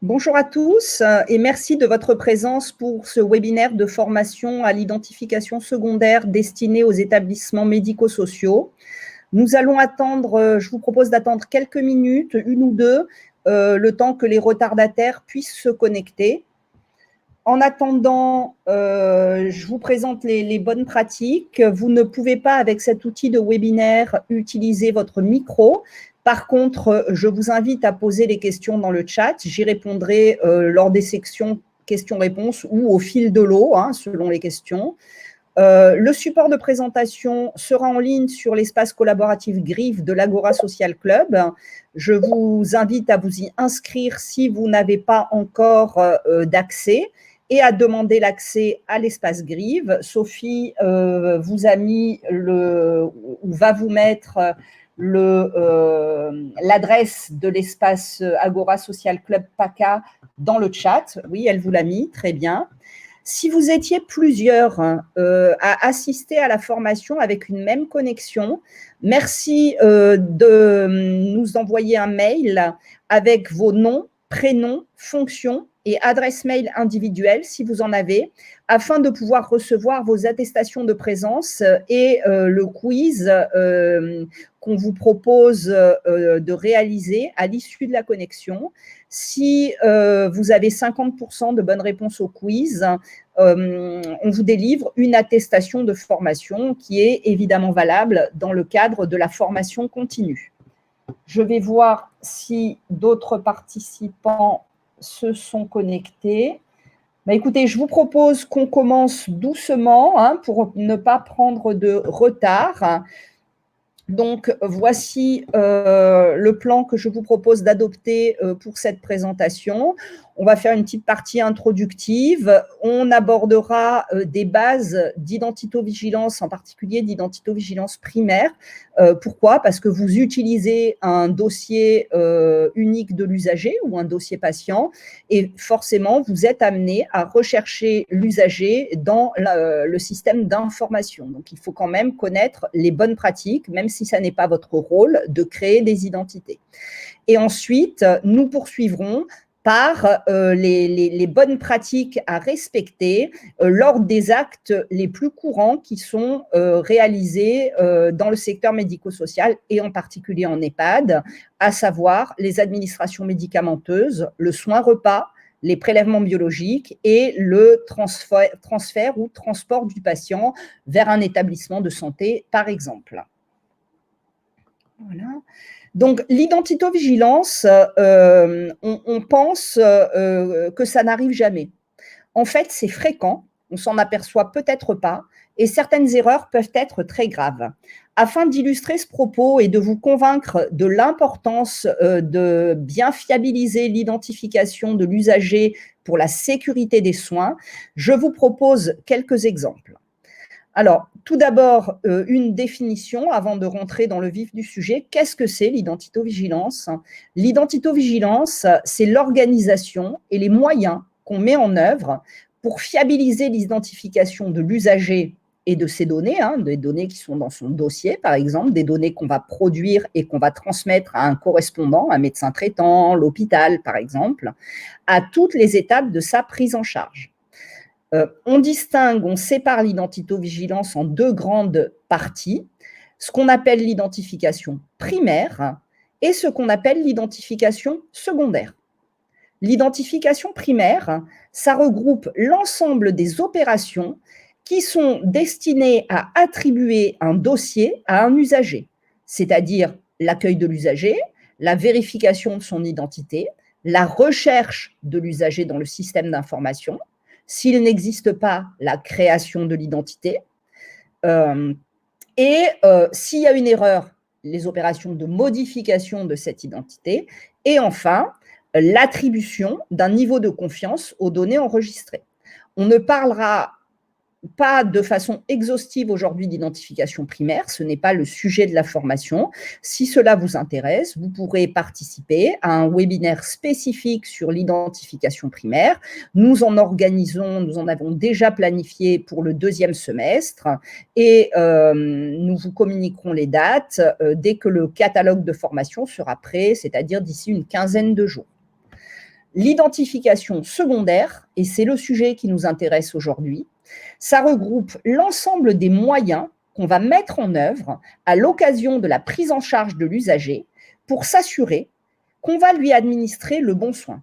Bonjour à tous et merci de votre présence pour ce webinaire de formation à l'identification secondaire destiné aux établissements médico-sociaux. Nous allons attendre, je vous propose d'attendre quelques minutes, une ou deux, le temps que les retardataires puissent se connecter. En attendant, je vous présente les bonnes pratiques. Vous ne pouvez pas, avec cet outil de webinaire, utiliser votre micro. Par contre, je vous invite à poser les questions dans le chat. J'y répondrai lors des sections questions-réponses ou au fil de l'eau, selon les questions. Le support de présentation sera en ligne sur l'espace collaboratif Griffe de l'Agora Social Club. Je vous invite à vous y inscrire si vous n'avez pas encore d'accès et à demander l'accès à l'espace Griffe. Sophie vous a mis ou va vous mettre l'adresse de l'espace Agora Social Club PACA dans le chat. Oui, elle vous l'a mis, très bien. Si vous étiez plusieurs à assister à la formation avec une même connexion, merci de nous envoyer un mail avec vos noms, prénoms, fonctions et adresse mail individuelle, si vous en avez, afin de pouvoir recevoir vos attestations de présence et le quiz qu'on vous propose de réaliser à l'issue de la connexion. Si vous avez 50% de bonnes réponses au quiz, on vous délivre une attestation de formation qui est évidemment valable dans le cadre de la formation continue. Je vais voir si d'autres participants se sont connectés. Écoutez, je vous propose qu'on commence doucement pour ne pas prendre de retard. Donc, voici le plan que je vous propose d'adopter pour cette présentation. On va faire une petite partie introductive. On abordera des bases d'identito-vigilance, en particulier d'identito-vigilance primaire. Pourquoi? Parce que vous utilisez un dossier unique de l'usager ou un dossier patient et forcément, vous êtes amené à rechercher l'usager dans le système d'information. Donc, il faut quand même connaître les bonnes pratiques, même si ça n'est pas votre rôle, de créer des identités. Et ensuite, nous poursuivrons par les bonnes pratiques à respecter lors des actes les plus courants qui sont réalisés dans le secteur médico-social et en particulier en EHPAD, à savoir les administrations médicamenteuses, le soin repas, les prélèvements biologiques et le transfert ou transport du patient vers un établissement de santé, par exemple. Voilà. Donc, l'identito-vigilance, on pense que ça n'arrive jamais. En fait, c'est fréquent, on s'en aperçoit peut-être pas, et certaines erreurs peuvent être très graves. Afin d'illustrer ce propos et de vous convaincre de l'importance de bien fiabiliser l'identification de l'usager pour la sécurité des soins, je vous propose quelques exemples. Alors, tout d'abord, une définition avant de rentrer dans le vif du sujet. Qu'est-ce que c'est l'identito-vigilance? L'identito-vigilance, c'est l'organisation et les moyens qu'on met en œuvre pour fiabiliser l'identification de l'usager et de ses données, des données qui sont dans son dossier, par exemple, des données qu'on va produire et qu'on va transmettre à un correspondant, un médecin traitant, l'hôpital, par exemple, à toutes les étapes de sa prise en charge. On sépare l'identito-vigilance en deux grandes parties, ce qu'on appelle l'identification primaire et ce qu'on appelle l'identification secondaire. L'identification primaire, ça regroupe l'ensemble des opérations qui sont destinées à attribuer un dossier à un usager, c'est-à-dire l'accueil de l'usager, la vérification de son identité, la recherche de l'usager dans le système d'information, s'il n'existe pas, la création de l'identité. S'il y a une erreur, les opérations de modification de cette identité. Et enfin, l'attribution d'un niveau de confiance aux données enregistrées. On ne parlera pas de façon exhaustive aujourd'hui d'identification primaire, ce n'est pas le sujet de la formation. Si cela vous intéresse, vous pourrez participer à un webinaire spécifique sur l'identification primaire. Nous en avons déjà planifié pour le deuxième semestre et nous vous communiquerons les dates dès que le catalogue de formation sera prêt, c'est-à-dire d'ici une quinzaine de jours. L'identification secondaire, et c'est le sujet qui nous intéresse aujourd'hui, ça regroupe l'ensemble des moyens qu'on va mettre en œuvre à l'occasion de la prise en charge de l'usager pour s'assurer qu'on va lui administrer le bon soin.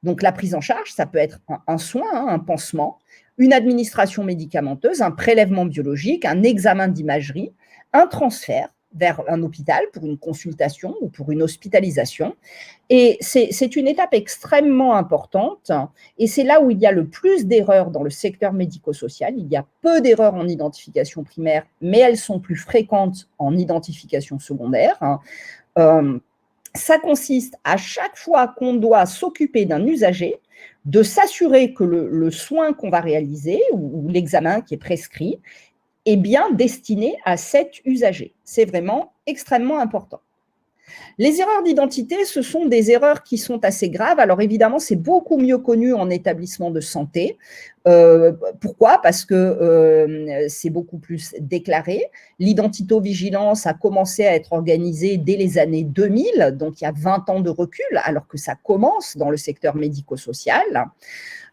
Donc la prise en charge, ça peut être un soin, un pansement, une administration médicamenteuse, un prélèvement biologique, un examen d'imagerie, un transfert vers un hôpital pour une consultation ou pour une hospitalisation. Et c'est une étape extrêmement importante et c'est là où il y a le plus d'erreurs dans le secteur médico-social. Il y a peu d'erreurs en identification primaire, mais elles sont plus fréquentes en identification secondaire. Ça consiste à chaque fois qu'on doit s'occuper d'un usager, de s'assurer que le soin qu'on va réaliser ou l'examen qui est prescrit est bien destiné à cet usager. C'est vraiment extrêmement important. Les erreurs d'identité, ce sont des erreurs qui sont assez graves. Alors évidemment, c'est beaucoup mieux connu en établissement de santé. Pourquoi? Parce que c'est beaucoup plus déclaré. L'identitovigilance a commencé à être organisée dès les années 2000, donc il y a 20 ans de recul, alors que ça commence dans le secteur médico-social.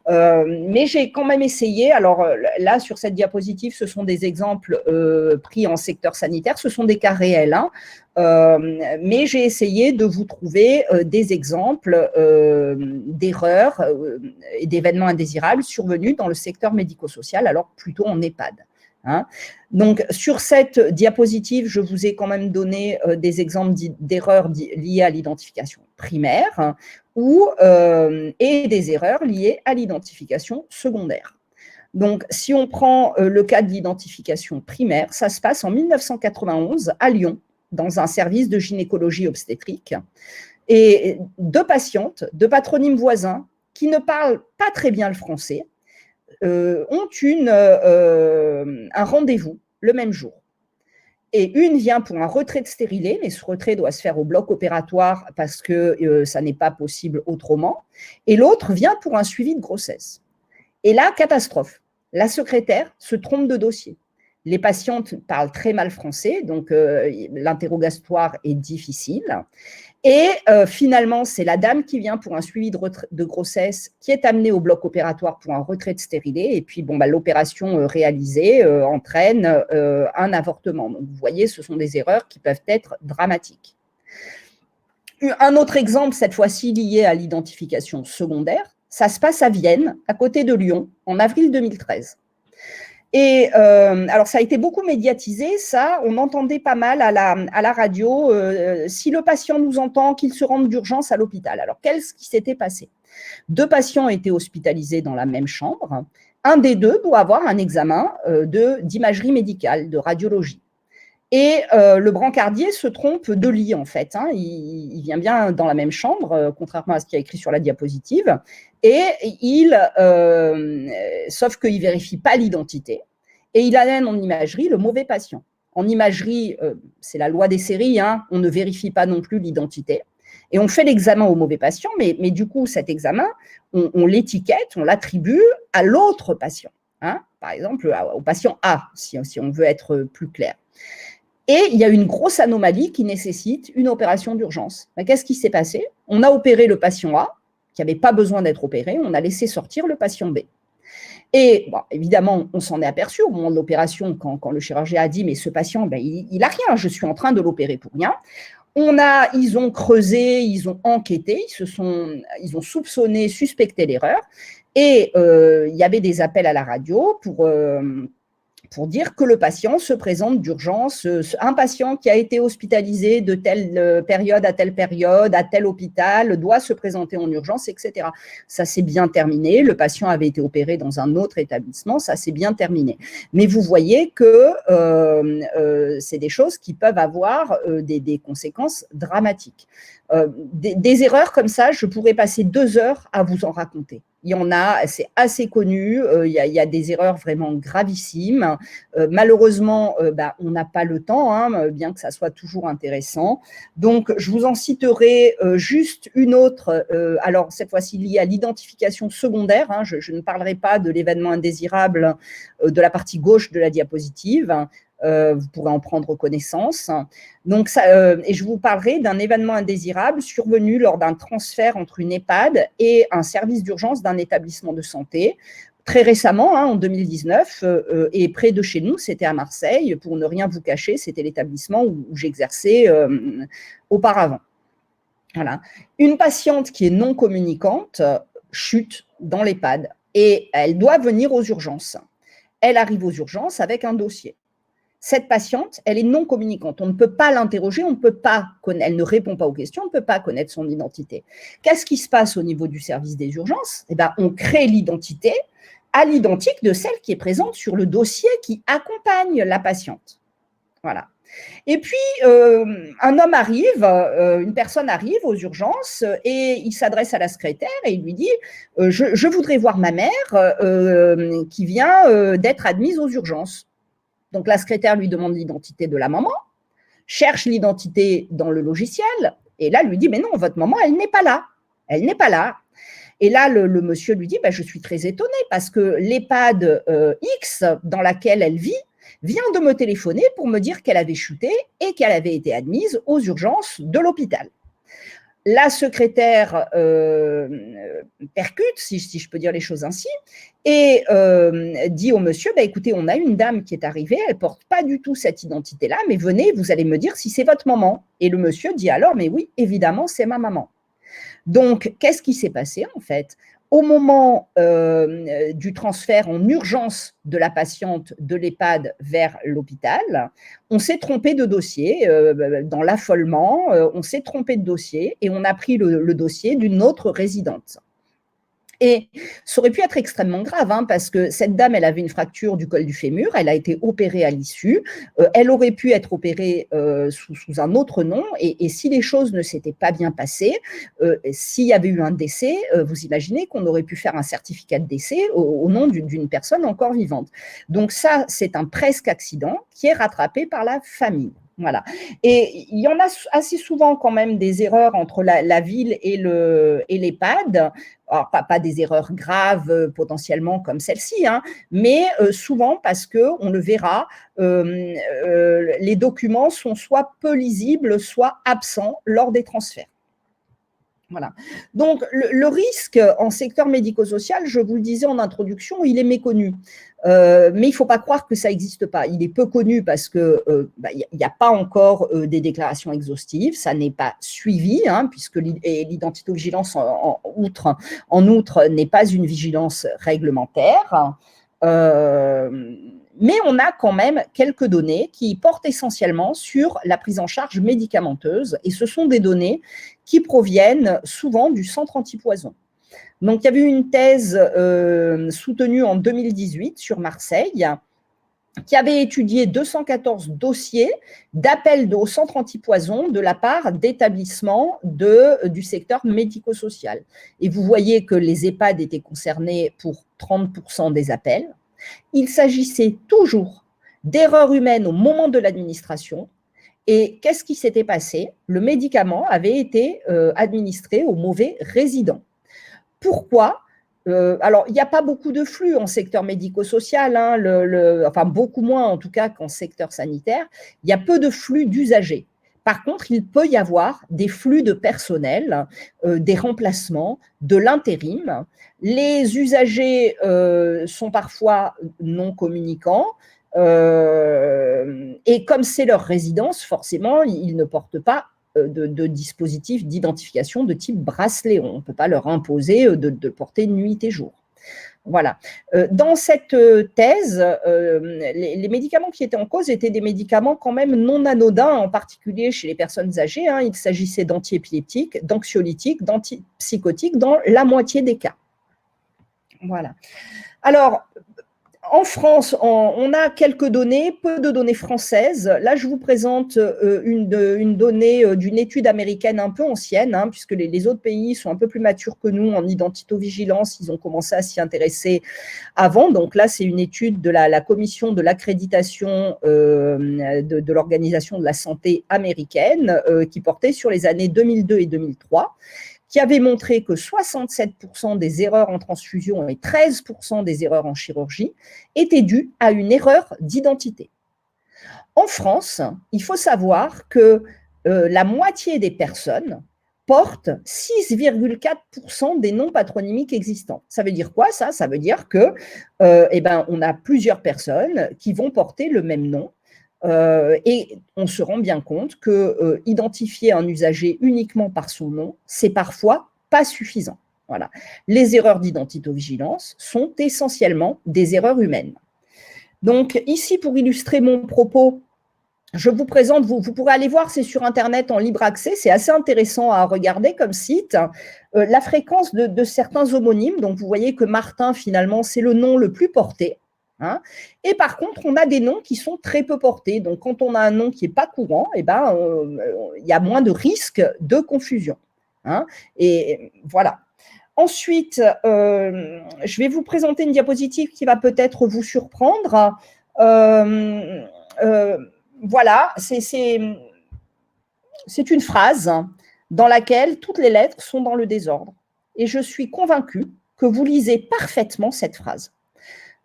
Mais j'ai quand même essayé, alors là sur cette diapositive ce sont des exemples pris en secteur sanitaire, ce sont des cas réels, hein, mais j'ai essayé de vous trouver des exemples d'erreurs et d'événements indésirables survenus dans le secteur médico-social, alors plutôt en EHPAD. Hein. Donc, sur cette diapositive, je vous ai quand même donné des exemples d'erreurs liées à l'identification primaire et des erreurs liées à l'identification secondaire. Donc, si on prend le cas de l'identification primaire, ça se passe en 1991 à Lyon, dans un service de gynécologie obstétrique. Et deux patientes, deux patronymes voisins, qui ne parlent pas très bien le français, ont un rendez-vous le même jour. Et une vient pour un retrait de stérilet, mais ce retrait doit se faire au bloc opératoire parce que ça n'est pas possible autrement. Et l'autre vient pour un suivi de grossesse. Et là, catastrophe. La secrétaire se trompe de dossier. Les patientes parlent très mal français, donc l'interrogatoire est difficile. Et finalement, c'est la dame qui vient pour un suivi de grossesse qui est amenée au bloc opératoire pour un retrait de stérilet. Et puis, l'opération réalisée entraîne un avortement. Donc, vous voyez, ce sont des erreurs qui peuvent être dramatiques. Un autre exemple, cette fois-ci lié à l'identification secondaire, ça se passe à Vienne, à côté de Lyon, en avril 2013. Et alors, ça a été beaucoup médiatisé, ça, on entendait pas mal à la radio, si le patient nous entend, qu'il se rende d'urgence à l'hôpital. Alors, qu'est-ce qui s'était passé? Deux patients étaient hospitalisés dans la même chambre. Un des deux doit avoir un examen d'imagerie médicale, de radiologie. Et le brancardier se trompe de lit, en fait. Hein. Il vient bien dans la même chambre, contrairement à ce qu'il y a écrit sur la diapositive. Et sauf qu'il ne vérifie pas l'identité. Et il amène en imagerie le mauvais patient. En imagerie, c'est la loi des séries, hein, on ne vérifie pas non plus l'identité. Et on fait l'examen au mauvais patient, mais du coup, cet examen, on l'étiquette, on l'attribue à l'autre patient. Hein. Par exemple, au patient A, si on veut être plus clair. Et il y a une grosse anomalie qui nécessite une opération d'urgence. Qu'est-ce qui s'est passé? On a opéré le patient A, qui n'avait pas besoin d'être opéré, on a laissé sortir le patient B. Et bon, évidemment, on s'en est aperçu au moment de l'opération, quand le chirurgien a dit « mais ce patient, il n'a rien, je suis en train de l'opérer pour rien ». Ils ont creusé, ils ont enquêté, ils ont soupçonné, suspecté l'erreur. Et il y avait des appels à la radio pour dire que le patient se présente d'urgence, un patient qui a été hospitalisé de telle période, à tel hôpital, doit se présenter en urgence, etc. Ça s'est bien terminé, le patient avait été opéré dans un autre établissement, ça s'est bien terminé. Mais vous voyez que c'est des choses qui peuvent avoir des conséquences dramatiques. Des erreurs comme ça, je pourrais passer 2 heures à vous en raconter. Il y en a, c'est assez connu, il y a des erreurs vraiment gravissimes. Malheureusement, on n'a pas le temps, hein, bien que ça soit toujours intéressant. Donc, je vous en citerai juste une autre, alors cette fois-ci liée à l'identification secondaire. Hein, je ne parlerai pas de l'événement indésirable de la partie gauche de la diapositive. Vous pourrez en prendre connaissance. Donc, et je vous parlerai d'un événement indésirable survenu lors d'un transfert entre une EHPAD et un service d'urgence d'un établissement de santé. Très récemment, en 2019, et près de chez nous, c'était à Marseille. Pour ne rien vous cacher, c'était l'établissement où j'exerçais auparavant. Voilà. Une patiente qui est non communicante chute dans l'EHPAD et elle doit venir aux urgences. Elle arrive aux urgences avec un dossier. Cette patiente, elle est non communicante. On ne peut pas l'interroger, elle ne répond pas aux questions, on ne peut pas connaître son identité. Qu'est-ce qui se passe au niveau du service des urgences? On crée l'identité à l'identique de celle qui est présente sur le dossier qui accompagne la patiente. Voilà. Et puis, un homme arrive, une personne arrive aux urgences et il s'adresse à la secrétaire et il lui dit « Je voudrais voir ma mère qui vient d'être admise aux urgences ». Donc, la secrétaire lui demande l'identité de la maman, cherche l'identité dans le logiciel et là, lui dit « Mais non, votre maman, elle n'est pas là. Elle n'est pas là. » Et là, le monsieur lui dit « Je suis très étonnée parce que l'EHPAD X dans laquelle elle vit vient de me téléphoner pour me dire qu'elle avait chuté et qu'elle avait été admise aux urgences de l'hôpital. » La secrétaire percute, si je peux dire les choses ainsi, et dit au monsieur, écoutez, on a une dame qui est arrivée, elle ne porte pas du tout cette identité-là, mais venez, vous allez me dire si c'est votre maman. Et le monsieur dit alors, mais oui, évidemment, c'est ma maman. Donc, qu'est-ce qui s'est passé en fait? Au moment du transfert en urgence de la patiente de l'EHPAD vers l'hôpital, on s'est trompé de dossier, dans l'affolement, on s'est trompé de dossier et on a pris le dossier d'une autre résidente. Et ça aurait pu être extrêmement grave, parce que cette dame, elle avait une fracture du col du fémur, elle a été opérée à l'issue, elle aurait pu être opérée sous un autre nom, et si les choses ne s'étaient pas bien passées, s'il y avait eu un décès, vous imaginez qu'on aurait pu faire un certificat de décès au nom d'une personne encore vivante. Donc ça, c'est un presque accident qui est rattrapé par la famille. Voilà. Et il y en a assez souvent quand même des erreurs entre la ville et l'EHPAD. Alors, pas des erreurs graves potentiellement comme celle-ci, mais souvent parce qu'on le verra, les documents sont soit peu lisibles, soit absents lors des transferts. Voilà. Donc, le risque en secteur médico-social, je vous le disais en introduction, il est méconnu. Mais il ne faut pas croire que ça n'existe pas. Il est peu connu parce qu'il n'y a pas encore des déclarations exhaustives, ça n'est pas suivi, puisque l'identité-vigilance en outre n'est pas une vigilance réglementaire. Mais on a quand même quelques données qui portent essentiellement sur la prise en charge médicamenteuse, et ce sont des données qui proviennent souvent du centre antipoison. Donc, il y avait eu une thèse soutenue en 2018 sur Marseille qui avait étudié 214 dossiers d'appel au centre antipoison de la part d'établissements du secteur médico-social. Et vous voyez que les EHPAD étaient concernés pour 30% des appels. Il s'agissait toujours d'erreurs humaines au moment de l'administration. Et qu'est-ce qui s'était passé? Le médicament avait été administré au mauvais résident. Pourquoi? Alors, il n'y a pas beaucoup de flux en secteur médico-social, enfin beaucoup moins en tout cas qu'en secteur sanitaire. Il y a peu de flux d'usagers. Par contre, il peut y avoir des flux de personnel, des remplacements, de l'intérim. Les usagers sont parfois non communicants. Et comme c'est leur résidence, forcément, ils ne portent pas de dispositifs d'identification de type bracelet. On ne peut pas leur imposer de porter nuit et jour. Voilà. Dans cette thèse, les médicaments qui étaient en cause étaient des médicaments quand même non anodins, en particulier chez les personnes âgées. Il s'agissait d'antiépileptiques, d'anxiolytiques, d'antipsychotiques dans la moitié des cas. Voilà. Alors, en France, on a quelques données, peu de données françaises. Là, je vous présente une donnée d'une étude américaine un peu ancienne, puisque les autres pays sont un peu plus matures que nous en identito-vigilance. Ils ont commencé à s'y intéresser avant. Donc là, c'est une étude de la commission de l'accréditation de l'Organisation de la santé américaine qui portait sur les années 2002 et 2003. Qui avait montré que 67% des erreurs en transfusion et 13% des erreurs en chirurgie étaient dues à une erreur d'identité. En France, il faut savoir que la moitié des personnes portent 6,4% des noms patronymiques existants. Ça veut dire quoi, ça? Ça veut dire que, on a plusieurs personnes qui vont porter le même nom. Et on se rend bien compte que identifier un usager uniquement par son nom, c'est parfois pas suffisant. Voilà. Les erreurs d'identité-vigilance sont essentiellement des erreurs humaines. Donc ici, pour illustrer mon propos, je vous présente, vous pourrez aller voir, c'est sur Internet en libre accès, c'est assez intéressant à regarder comme site, la fréquence de certains homonymes. Donc, vous voyez que Martin, finalement, c'est le nom le plus porté. Hein. Et par contre, on a des noms qui sont très peu portés. Donc, quand on a un nom qui n'est pas courant, il y a moins de risques de confusion. Hein. Et voilà. Ensuite, je vais vous présenter une diapositive qui va peut-être vous surprendre. Voilà, c'est une phrase dans laquelle toutes les lettres sont dans le désordre. Et je suis convaincue que vous lisez parfaitement cette phrase.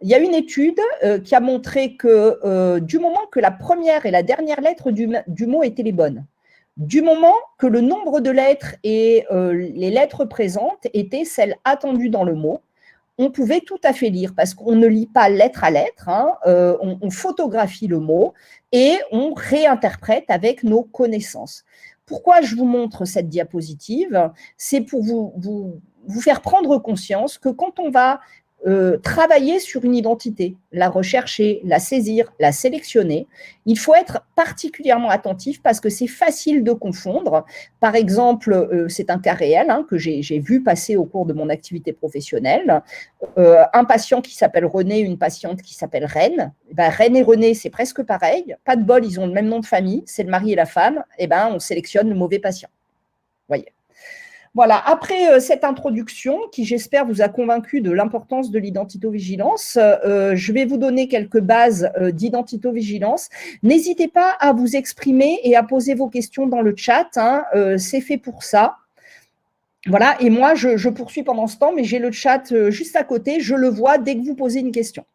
Il y a une étude qui a montré que du moment que la première et la dernière lettre du mot étaient les bonnes, du moment que le nombre de lettres et les lettres présentes étaient celles attendues dans le mot, on pouvait tout à fait lire, parce qu'on ne lit pas lettre à lettre, hein, on photographie le mot et on réinterprète avec nos connaissances. Pourquoi je vous montre cette diapositive? C'est pour vous faire prendre conscience que quand on va travailler sur une identité, la rechercher, la saisir, la sélectionner, il faut être particulièrement attentif parce que c'est facile de confondre. Par exemple, c'est un cas réel hein, que j'ai vu passer au cours de mon activité professionnelle. Un patient qui s'appelle René, une patiente qui s'appelle Reine. Reine et René, c'est presque pareil. Pas de bol, ils ont le même nom de famille, c'est le mari et la femme. On sélectionne le mauvais patient. Voyez. Voilà, après cette introduction qui, j'espère, vous a convaincu de l'importance de l'identité-vigilance, je vais vous donner quelques bases d'identité-vigilance. N'hésitez pas à vous exprimer et à poser vos questions dans le chat, hein, c'est fait pour ça. Voilà, et moi, je poursuis pendant ce temps, mais j'ai le chat juste à côté, je le vois dès que vous posez une question.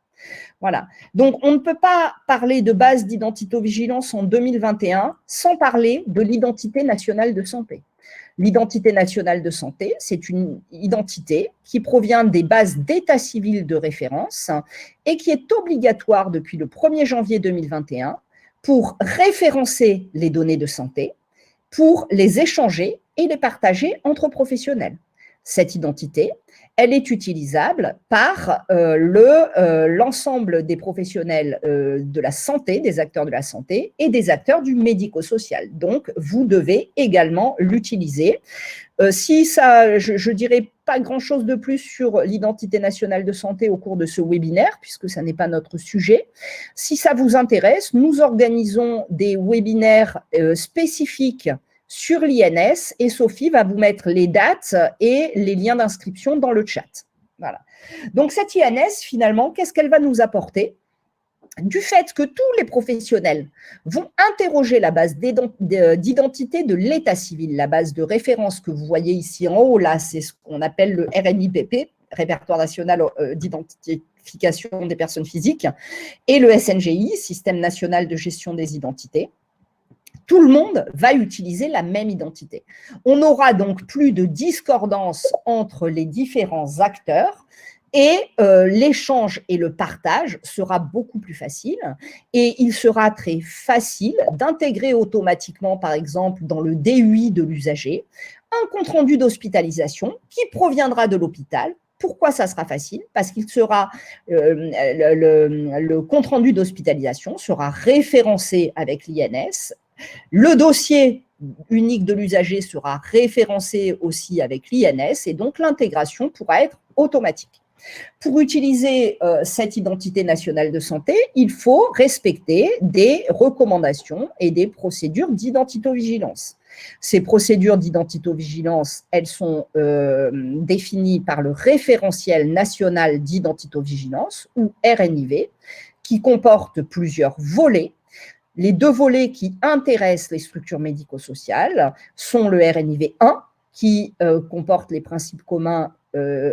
Voilà, donc on ne peut pas parler de base d'identité-vigilance en 2021 sans parler de l'identité nationale de santé. L'identité nationale de santé, c'est une identité qui provient des bases d'état civil de référence et qui est obligatoire depuis le 1er janvier 2021 pour référencer les données de santé, pour les échanger et les partager entre professionnels. Cette identité, elle est utilisable par l'ensemble des professionnels de la santé, des acteurs de la santé et des acteurs du médico-social. Donc, vous devez également l'utiliser. Si ça, je dirais pas grand-chose de plus sur l'identité nationale de santé au cours de ce webinaire, puisque ça n'est pas notre sujet. Si ça vous intéresse, nous organisons des webinaires spécifiques sur l'INS et Sophie va vous mettre les dates et les liens d'inscription dans le chat. Voilà. Donc, cette INS, finalement, qu'est-ce qu'elle va nous apporter? Du fait que tous les professionnels vont interroger la base d'identité de l'état civil, la base de référence que vous voyez ici en haut, là, c'est ce qu'on appelle le RNIPP, Répertoire national d'identification des personnes physiques, et le SNGI, Système national de gestion des identités. Tout le monde va utiliser la même identité. On aura donc plus de discordance entre les différents acteurs et l'échange et le partage sera beaucoup plus facile et il sera très facile d'intégrer automatiquement, par exemple, dans le DUI de l'usager, un compte-rendu d'hospitalisation qui proviendra de l'hôpital. Pourquoi ça sera facile? Parce qu'il sera le compte-rendu d'hospitalisation sera référencé avec l'INS. Le dossier unique de l'usager sera référencé aussi avec l'INS et donc l'intégration pourra être automatique. Pour utiliser cette identité nationale de santé, il faut respecter des recommandations et des procédures d'identité-vigilance. Ces procédures d'identité-vigilance, elles sont définies par le référentiel national d'identité-vigilance, ou RNIV, qui comporte plusieurs volets. Les deux volets qui intéressent les structures médico-sociales sont le RNIV 1, qui comporte les principes communs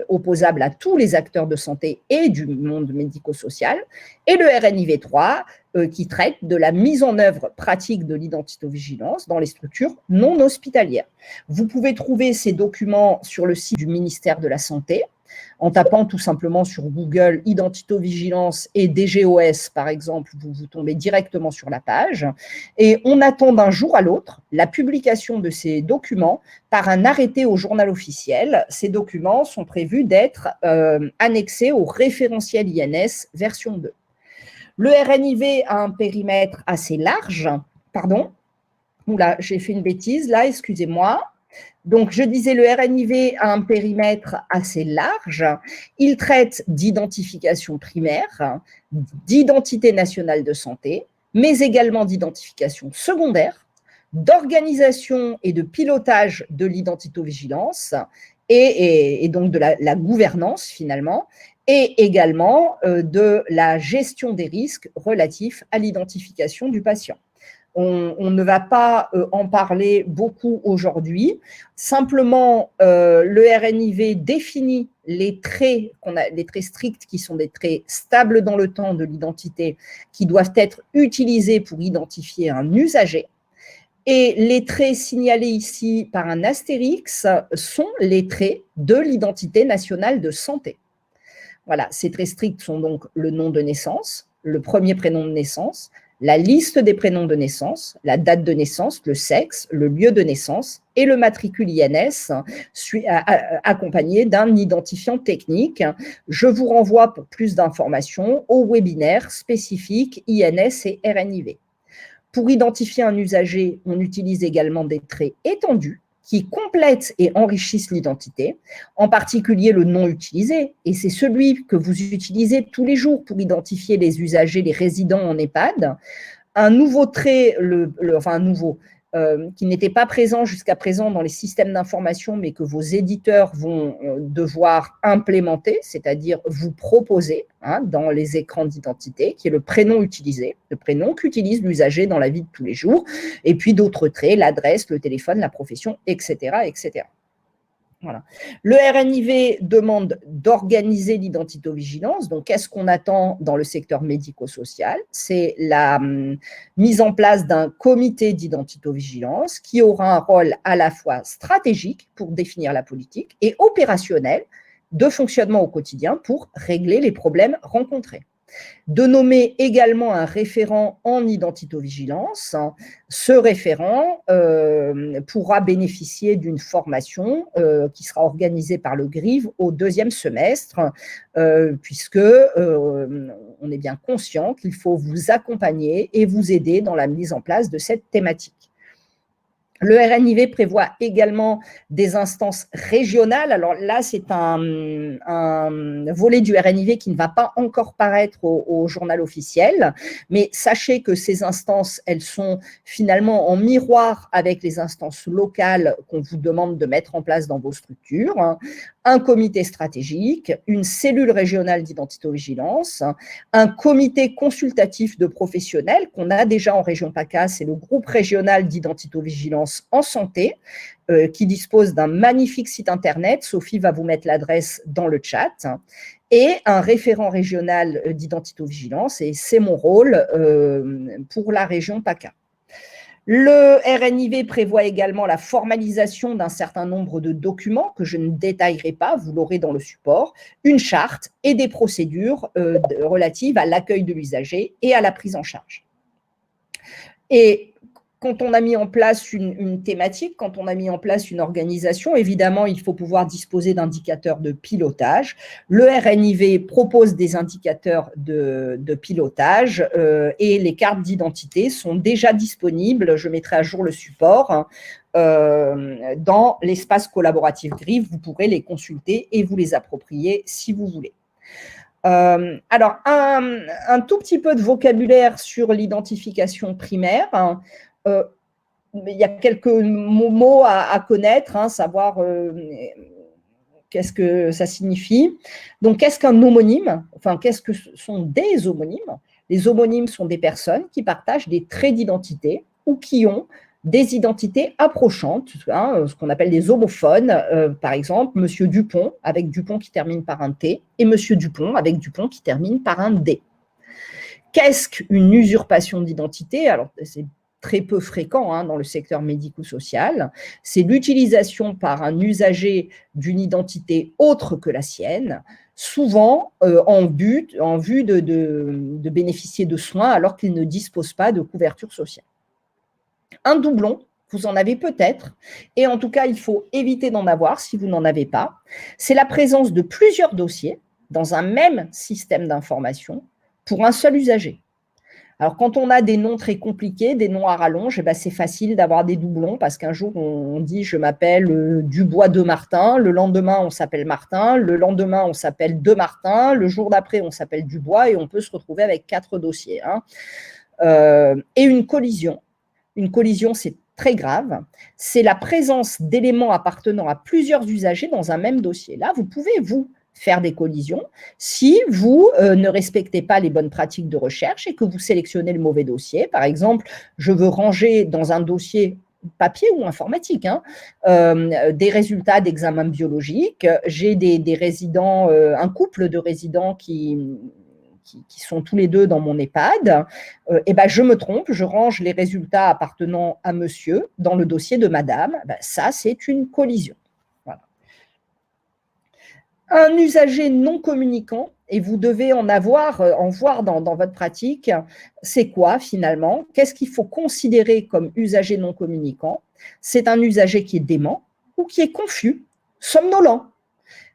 opposable à tous les acteurs de santé et du monde médico-social, et le RNIV 3, qui traite de la mise en œuvre pratique de l'identitovigilance dans les structures non hospitalières. Vous pouvez trouver ces documents sur le site du ministère de la Santé, en tapant tout simplement sur Google identitovigilance et DGOS, par exemple, vous tombez directement sur la page. Et on attend d'un jour à l'autre la publication de ces documents par un arrêté au journal officiel. Ces documents sont prévus d'être annexés au référentiel INS version 2. Le RNIV a un périmètre assez large. Pardon, oula, j'ai fait une bêtise là, excusez-moi. Donc, je disais, le RNIV a un périmètre assez large. Il traite d'identification primaire, d'identité nationale de santé, mais également d'identification secondaire, d'organisation et de pilotage de l'identitovigilance et donc de la gouvernance finalement, et également de la gestion des risques relatifs à l'identification du patient. On ne va pas en parler beaucoup aujourd'hui. Simplement, le RNIV définit les traits stricts qui sont des traits stables dans le temps de l'identité qui doivent être utilisés pour identifier un usager. Et les traits signalés ici par un astérix sont les traits de l'identité nationale de santé. Voilà, ces traits stricts sont donc le nom de naissance, le premier prénom de naissance, la liste des prénoms de naissance, la date de naissance, le sexe, le lieu de naissance et le matricule INS accompagné d'un identifiant technique. Je vous renvoie pour plus d'informations au webinaire spécifique INS et RNIV. Pour identifier un usager, on utilise également des traits étendus qui complètent et enrichissent l'identité, en particulier le nom utilisé, et c'est celui que vous utilisez tous les jours pour identifier les usagers, les résidents en EHPAD. Un nouveau trait, qui n'était pas présent jusqu'à présent dans les systèmes d'information, mais que vos éditeurs vont devoir implémenter, c'est-à-dire vous proposer dans les écrans d'identité, qui est le prénom utilisé, le prénom qu'utilise l'usager dans la vie de tous les jours, et puis d'autres traits, l'adresse, le téléphone, la profession, etc., etc. Voilà. Le RNIV demande d'organiser l'identitovigilance. Donc, qu'est-ce qu'on attend dans le secteur médico-social? C'est la mise en place d'un comité d'identitovigilance qui aura un rôle à la fois stratégique pour définir la politique et opérationnel de fonctionnement au quotidien pour régler les problèmes rencontrés. De nommer également un référent en identitovigilance. Ce référent pourra bénéficier d'une formation qui sera organisée par le GRIV au 2e semestre, puisque on est bien conscient qu'il faut vous accompagner et vous aider dans la mise en place de cette thématique. Le RNIV prévoit également des instances régionales. Alors là, c'est un volet du RNIV qui ne va pas encore paraître au journal officiel, mais sachez que ces instances, elles sont finalement en miroir avec les instances locales qu'on vous demande de mettre en place dans vos structures. Un comité stratégique, une cellule régionale d'identitovigilance, un comité consultatif de professionnels qu'on a déjà en région PACA, c'est le groupe régional d'identitovigilance en santé, qui dispose d'un magnifique site internet. Sophie va vous mettre l'adresse dans le chat. Et un référent régional d'identitovigilance, et c'est mon rôle pour la région PACA. Le RNIV prévoit également la formalisation d'un certain nombre de documents que je ne détaillerai pas, vous l'aurez dans le support, une charte et des procédures relatives à l'accueil de l'usager et à la prise en charge. Et quand on a mis en place une thématique, quand on a mis en place une organisation, évidemment, il faut pouvoir disposer d'indicateurs de pilotage. Le RNIV propose des indicateurs de pilotage et les cartes d'identité sont déjà disponibles. Je mettrai à jour le support dans l'espace collaboratif GRIV. Vous pourrez les consulter et vous les approprier si vous voulez. Alors, un tout petit peu de vocabulaire sur l'identification primaire. Il y a quelques mots à connaître, savoir qu'est-ce que ça signifie. Donc, qu'est-ce qu'un homonyme? Enfin, qu'est-ce que sont des homonymes? Les homonymes sont des personnes qui partagent des traits d'identité ou qui ont des identités approchantes, hein, ce qu'on appelle des homophones, par exemple, Monsieur Dupont, avec Dupont qui termine par un T, et Monsieur Dupont, avec Dupont qui termine par un D. Qu'est-ce qu'une usurpation d'identité? Alors, c'est très peu fréquent hein, dans le secteur médico-social. C'est l'utilisation par un usager d'une identité autre que la sienne, souvent en vue de bénéficier de soins alors qu'il ne dispose pas de couverture sociale. Un doublon, vous en avez peut-être, et en tout cas, il faut éviter d'en avoir si vous n'en avez pas. C'est la présence de plusieurs dossiers dans un même système d'information pour un seul usager. Alors, quand on a des noms très compliqués, des noms à rallonge, eh ben, c'est facile d'avoir des doublons parce qu'un jour, on dit « je m'appelle Dubois de Martin », le lendemain, on s'appelle Martin, le lendemain, on s'appelle De Martin, le jour d'après, on s'appelle Dubois et on peut se retrouver avec 4 dossiers. Hein. Et une collision, c'est très grave, c'est la présence d'éléments appartenant à plusieurs usagers dans un même dossier. Là, vous pouvez, vous, faire des collisions si vous ne respectez pas les bonnes pratiques de recherche et que vous sélectionnez le mauvais dossier. Par exemple, je veux ranger dans un dossier papier ou informatique, hein, des résultats d'examen biologique. J'ai des résidents, un couple de résidents qui sont tous les deux dans mon EHPAD, et ben je me trompe, je range les résultats appartenant à monsieur dans le dossier de madame. Ben ça, c'est une collision. Voilà. Un usager non communicant, et vous devez en voir dans votre pratique, c'est quoi finalement? Qu'est-ce qu'il faut considérer comme usager non communicant? C'est un usager qui est dément ou qui est confus, somnolent,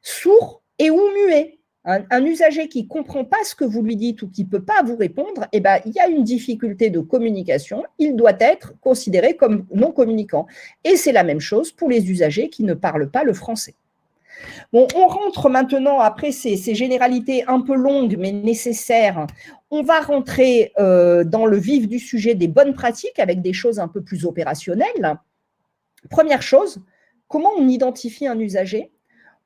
sourd et ou muet. Un usager qui ne comprend pas ce que vous lui dites ou qui ne peut pas vous répondre, eh ben, il y a une difficulté de communication, il doit être considéré comme non communicant. Et c'est la même chose pour les usagers qui ne parlent pas le français. Bon, on rentre maintenant, après ces généralités un peu longues mais nécessaires, on va rentrer dans le vif du sujet des bonnes pratiques avec des choses un peu plus opérationnelles. Première chose, comment on identifie un usager?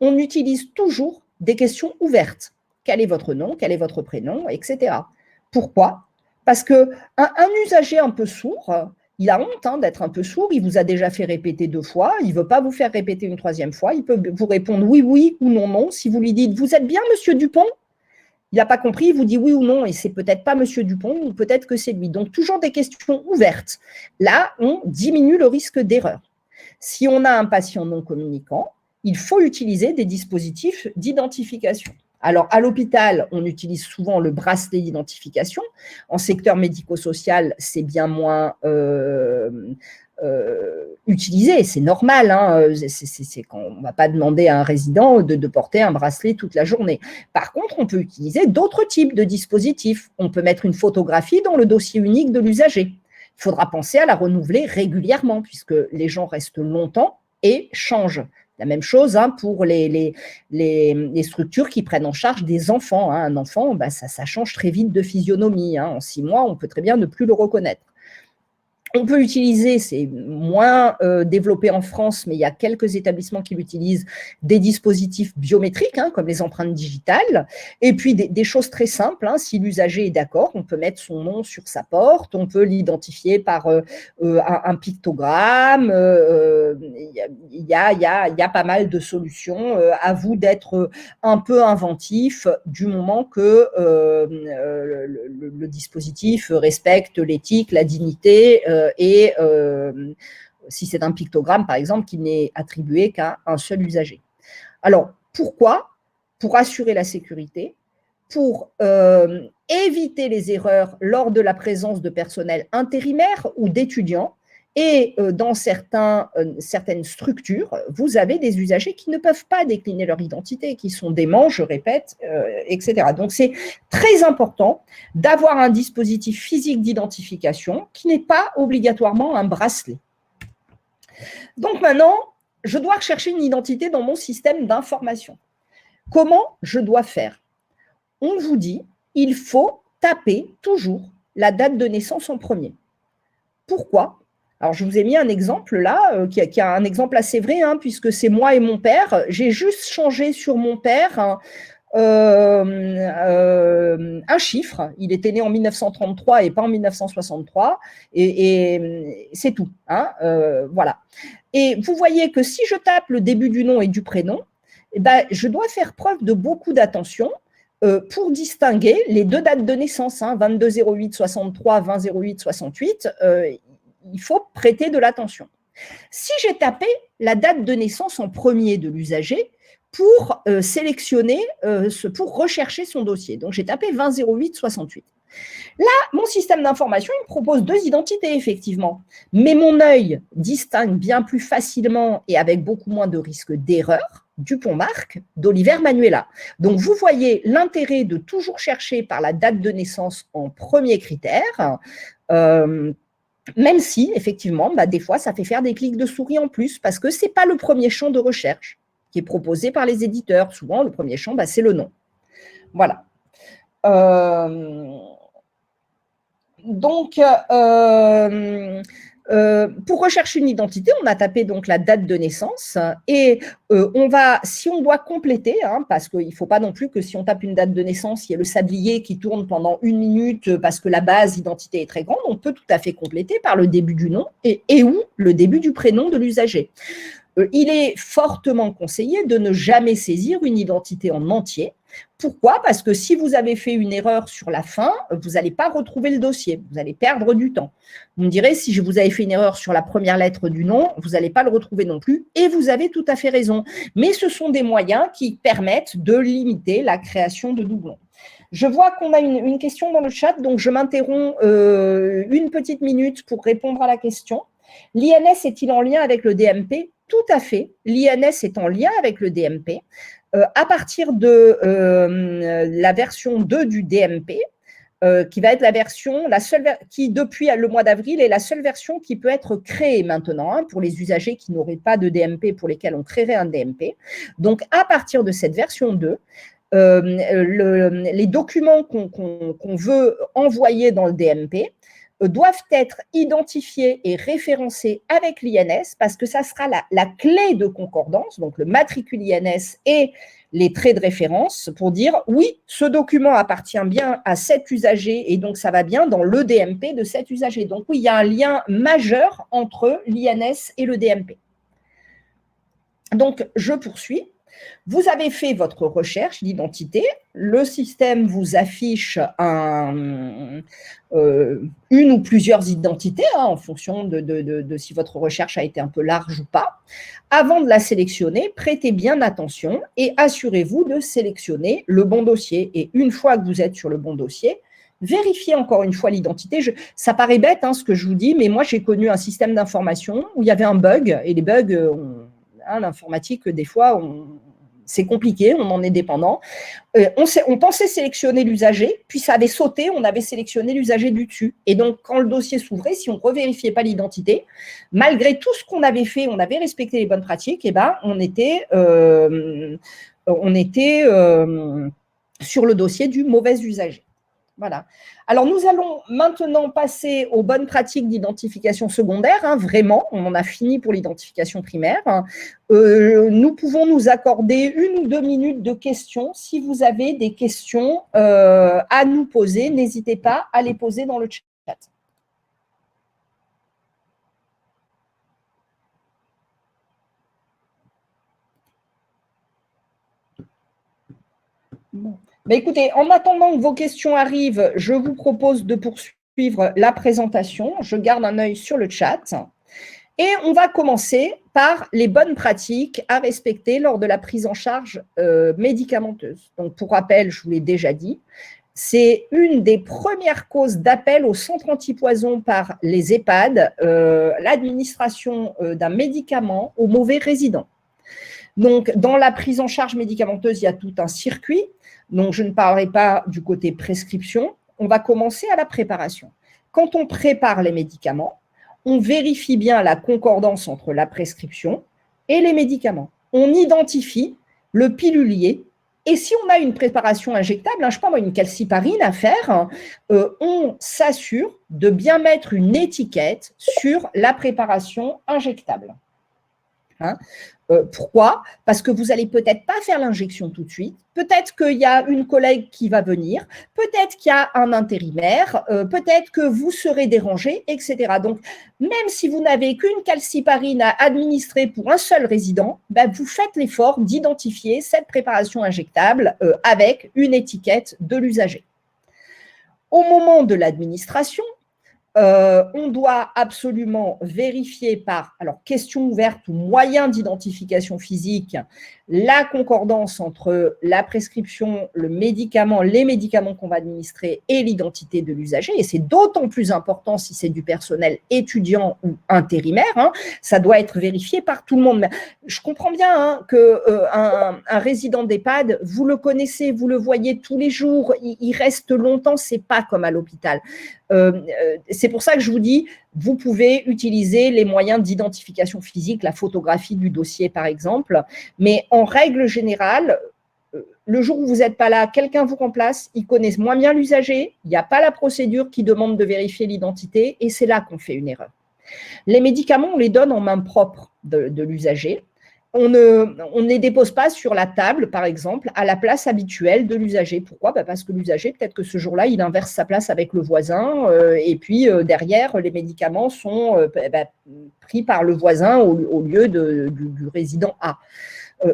On utilise toujours des questions ouvertes. Quel est votre nom? Quel est votre prénom? Etc. Pourquoi? Parce qu'un usager un peu sourd, il a honte hein, d'être un peu sourd, il vous a déjà fait répéter 2 fois, il ne veut pas vous faire répéter une 3e fois, il peut vous répondre oui, oui ou non, non. Si vous lui dites « Vous êtes bien, monsieur Dupont ?» Il n'a pas compris, il vous dit oui ou non, et c'est peut-être pas monsieur Dupont, ou peut-être que c'est lui. Donc, toujours des questions ouvertes. Là, on diminue le risque d'erreur. Si on a un patient non communicant, il faut utiliser des dispositifs d'identification. Alors, à l'hôpital, on utilise souvent le bracelet d'identification. En secteur médico-social, c'est bien moins utilisé. C'est normal. Hein. On ne va pas demander à un résident de porter un bracelet toute la journée. Par contre, on peut utiliser d'autres types de dispositifs. On peut mettre une photographie dans le dossier unique de l'usager. Il faudra penser à la renouveler régulièrement puisque les gens restent longtemps et changent. La même chose hein, pour les structures qui prennent en charge des enfants. Hein. Un enfant, bah, ça change très vite de physionomie. Hein. En 6 mois, on peut très bien ne plus le reconnaître. On peut utiliser, c'est moins développé en France, mais il y a quelques établissements qui l'utilisent, des dispositifs biométriques, hein, comme les empreintes digitales, et puis des choses très simples. Hein, si l'usager est d'accord, on peut mettre son nom sur sa porte, on peut l'identifier par un pictogramme. Il y a pas mal de solutions. À vous d'être un peu inventif du moment que le dispositif respecte l'éthique, la dignité, et si c'est un pictogramme, par exemple, qui n'est attribué qu'à un seul usager. Alors, pourquoi? Pour assurer la sécurité, pour éviter les erreurs lors de la présence de personnel intérimaire ou d'étudiants. Et dans certaines structures, vous avez des usagers qui ne peuvent pas décliner leur identité, qui sont déments, je répète, etc. Donc, c'est très important d'avoir un dispositif physique d'identification qui n'est pas obligatoirement un bracelet. Donc maintenant, je dois rechercher une identité dans mon système d'information. Comment je dois faire? On vous dit, il faut taper toujours la date de naissance en premier. Pourquoi? Alors, je vous ai mis un exemple là, qui est un exemple assez vrai, hein, puisque c'est moi et mon père. J'ai juste changé sur mon père un chiffre. Il était né en 1933 et pas en 1963, et c'est tout. Hein, voilà. Et vous voyez que si je tape le début du nom et du prénom, eh ben, je dois faire preuve de beaucoup d'attention pour distinguer les deux dates de naissance, hein, 22-08-63, 20-08-68. Il faut prêter de l'attention. Si j'ai tapé la date de naissance en premier de l'usager pour sélectionner, pour rechercher son dossier, donc j'ai tapé 20-08-68. Là, mon système d'information, il me propose deux identités, effectivement. Mais mon œil distingue bien plus facilement et avec beaucoup moins de risque d'erreur Dupont-Marc d'Oliver Manuela. Donc, vous voyez l'intérêt de toujours chercher par la date de naissance en premier critère, même si, effectivement, des fois, ça fait faire des clics de souris en plus, parce que ce n'est pas le premier champ de recherche qui est proposé par les éditeurs. Souvent, le premier champ, c'est le nom. Voilà. Donc, pour rechercher une identité, on a tapé donc la date de naissance et on va, si on doit compléter, hein, parce qu'il ne faut pas non plus que si on tape une date de naissance, il y ait le sablier qui tourne pendant 1 minute parce que la base d'identité est très grande, on peut tout à fait compléter par le début du nom et ou le début du prénom de l'usager. Il est fortement conseillé de ne jamais saisir une identité en entier. Pourquoi? Parce que si vous avez fait une erreur sur la fin, vous n'allez pas retrouver le dossier, vous allez perdre du temps. Vous me direz, si vous avez fait une erreur sur la première lettre du nom, vous n'allez pas le retrouver non plus, et vous avez tout à fait raison. Mais ce sont des moyens qui permettent de limiter la création de doublons. Je vois qu'on a une question dans le chat, donc je m'interromps une petite minute pour répondre à la question. L'INS est-il en lien avec le DMP? Tout à fait. L'INS est en lien avec le DMP. À partir de la version 2 du DMP, qui va être la version, qui depuis le mois d'avril est la seule version qui peut être créée maintenant, hein, pour les usagers qui n'auraient pas de DMP, pour lesquels on créerait un DMP. Donc, à partir de cette version 2, les documents qu'on veut envoyer dans le DMP doivent être identifiés et référencés avec l'INS parce que ça sera la clé de concordance, donc le matricule INS et les traits de référence pour dire oui, ce document appartient bien à cet usager et donc ça va bien dans le DMP de cet usager. Donc oui, il y a un lien majeur entre l'INS et le DMP. Donc, je poursuis. Vous avez fait votre recherche d'identité, le système vous affiche une ou plusieurs identités, hein, en fonction de si votre recherche a été un peu large ou pas. Avant de la sélectionner, prêtez bien attention et assurez-vous de sélectionner le bon dossier. Et une fois que vous êtes sur le bon dossier, vérifiez encore une fois l'identité. Ça paraît bête, hein, ce que je vous dis, mais moi, j'ai connu un système d'information où il y avait un bug, et les bugs, l'informatique, des fois, c'est compliqué, on en est dépendant. On pensait sélectionner l'usager, puis ça avait sauté, on avait sélectionné l'usager du dessus. Et donc, quand le dossier s'ouvrait, si on ne revérifiait pas l'identité, malgré tout ce qu'on avait fait, on avait respecté les bonnes pratiques, et ben, on était sur le dossier du mauvais usager. Voilà. Alors, nous allons maintenant passer aux bonnes pratiques d'identification secondaire. Hein, vraiment, on en a fini pour l'identification primaire. Nous pouvons nous accorder 1 ou 2 minutes de questions. Si vous avez des questions à nous poser, n'hésitez pas à les poser dans le chat. Bon. Écoutez, en attendant que vos questions arrivent, je vous propose de poursuivre la présentation. Je garde un œil sur le chat. Et on va commencer par les bonnes pratiques à respecter lors de la prise en charge médicamenteuse. Donc, pour rappel, je vous l'ai déjà dit, c'est une des premières causes d'appel au centre antipoison par les EHPAD, l'administration d'un médicament aux mauvais résidents. Donc, dans la prise en charge médicamenteuse, il y a tout un circuit. Donc, je ne parlerai pas du côté prescription. On va commencer à la préparation. Quand on prépare les médicaments, on vérifie bien la concordance entre la prescription et les médicaments. On identifie le pilulier. Et si on a une préparation injectable, je ne sais pas moi, une calciparine à faire, on s'assure de bien mettre une étiquette sur la préparation injectable. Hein, Pourquoi? Parce que vous n'allez peut-être pas faire l'injection tout de suite. Peut-être qu'il y a une collègue qui va venir. Peut-être qu'il y a un intérimaire. Peut-être que vous serez dérangé, etc. Donc, même si vous n'avez qu'une calciparine à administrer pour un seul résident, ben, vous faites l'effort d'identifier cette préparation injectable avec une étiquette de l'usager. Au moment de l'administration, on doit absolument vérifier par question ouverte ou moyen d'identification physique la concordance entre la prescription, le médicament, les médicaments qu'on va administrer et l'identité de l'usager. Et c'est d'autant plus important si c'est du personnel étudiant ou intérimaire. Hein, ça doit être vérifié par tout le monde. Mais je comprends bien qu'un résident d'EHPAD, vous le connaissez, vous le voyez tous les jours, il reste longtemps, c'est pas comme à l'hôpital. C'est pour ça que je vous dis, vous pouvez utiliser les moyens d'identification physique, la photographie du dossier par exemple, mais en règle générale, le jour où vous n'êtes pas là, quelqu'un vous remplace, ils connaissent moins bien l'usager, il n'y a pas la procédure qui demande de vérifier l'identité et c'est là qu'on fait une erreur. Les médicaments, on les donne en main propre de l'usager. On ne les dépose pas sur la table, par exemple, à la place habituelle de l'usager. Pourquoi? Parce que l'usager, peut-être que ce jour-là, il inverse sa place avec le voisin et puis derrière, les médicaments sont pris par le voisin au lieu du résident A.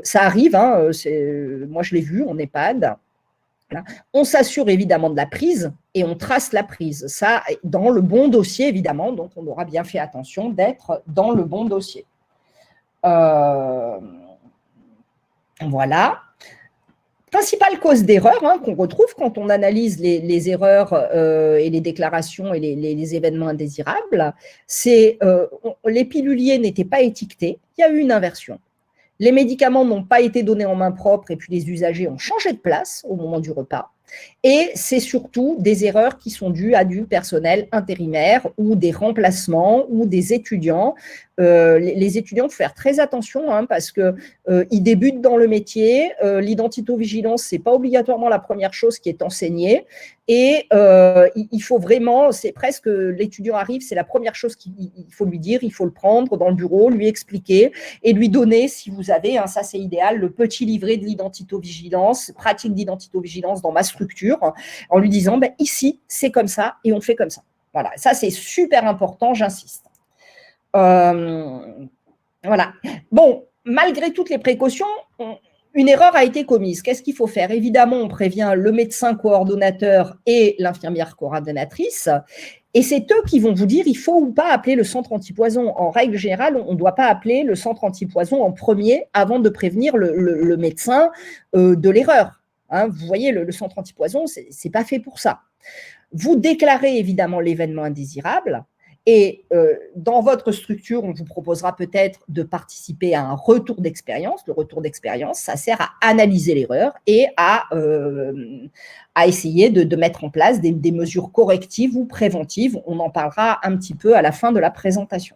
Ça arrive, hein, moi je l'ai vu en EHPAD. Voilà. On s'assure évidemment de la prise et on trace la prise. Ça, dans le bon dossier, évidemment, donc on aura bien fait attention d'être dans le bon dossier. Voilà. Principale cause d'erreur qu'on retrouve quand on analyse les erreurs et les déclarations et les événements indésirables, c'est les piluliers n'étaient pas étiquetés, il y a eu une inversion. Les médicaments n'ont pas été donnés en main propre et puis les usagers ont changé de place au moment du repas. Et c'est surtout des erreurs qui sont dues à du personnel intérimaire ou des remplacements ou des étudiants. Les étudiants, il faut faire très attention parce qu'ils débutent dans le métier. L'identito-vigilance, ce n'est pas obligatoirement la première chose qui est enseignée. Et il faut vraiment, c'est presque, l'étudiant arrive, c'est la première chose qu'il faut lui dire, il faut le prendre dans le bureau, lui expliquer et lui donner, si vous avez, ça c'est idéal, le petit livret de l'identito-vigilance, pratique d'identito-vigilance dans ma structure, en lui disant, ici, c'est comme ça et on fait comme ça. Voilà, ça c'est super important, j'insiste. Voilà. Bon, malgré toutes les précautions, une erreur a été commise. Qu'est-ce qu'il faut faire? Évidemment, on prévient le médecin coordonnateur et l'infirmière coordonnatrice. Et c'est eux qui vont vous dire il faut ou pas appeler le centre antipoison. En règle générale, on ne doit pas appeler le centre antipoison en premier avant de prévenir le médecin de l'erreur. Vous voyez, le centre antipoison, ce n'est pas fait pour ça. Vous déclarez évidemment l'événement indésirable. Et dans votre structure, on vous proposera peut-être de participer à un retour d'expérience. Le retour d'expérience, ça sert à analyser l'erreur et à essayer de mettre en place des mesures correctives ou préventives. On en parlera un petit peu à la fin de la présentation.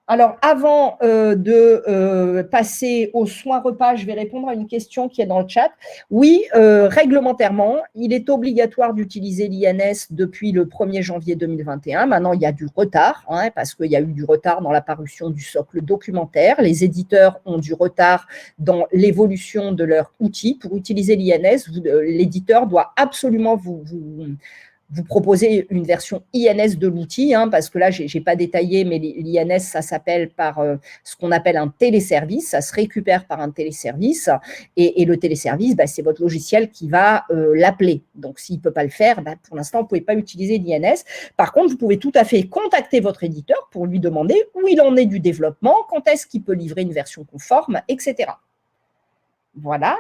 Alors, avant de passer aux soins repas, je vais répondre à une question qui est dans le chat. Oui, réglementairement, il est obligatoire d'utiliser l'INS depuis le 1er janvier 2021. Maintenant, il y a du retard, parce qu'il y a eu du retard dans la parution du socle documentaire. Les éditeurs ont du retard dans l'évolution de leur outil. Pour utiliser l'INS, l'éditeur doit absolument vous proposez une version INS de l'outil, parce que là, je n'ai pas détaillé, mais l'INS, ça s'appelle par ce qu'on appelle un téléservice, ça se récupère par un téléservice, et le téléservice, c'est votre logiciel qui va l'appeler. Donc, s'il ne peut pas le faire, pour l'instant, vous ne pouvez pas utiliser l'INS. Par contre, vous pouvez tout à fait contacter votre éditeur pour lui demander où il en est du développement, quand est-ce qu'il peut livrer une version conforme, etc. Voilà.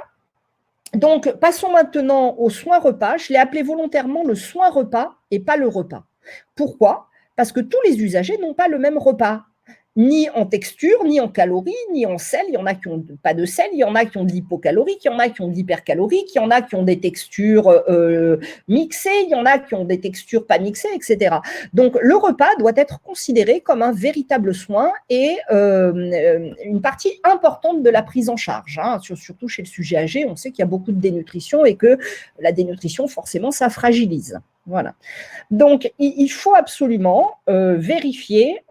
Donc, passons maintenant aux soins repas. Je l'ai appelé volontairement le soin repas et pas le repas. Pourquoi? Parce que tous les usagers n'ont pas le même repas, ni en texture, ni en calories, ni en sel. Il y en a qui n'ont pas de sel, il y en a qui ont de l'hypocalorique, il y en a qui ont de l'hypercalorique, il y en a qui ont des textures mixées, il y en a qui ont des textures pas mixées, etc. Donc, le repas doit être considéré comme un véritable soin et une partie importante de la prise en charge. Surtout chez le sujet âgé, on sait qu'il y a beaucoup de dénutrition et que la dénutrition, forcément, ça fragilise. Voilà. Donc, il faut absolument vérifier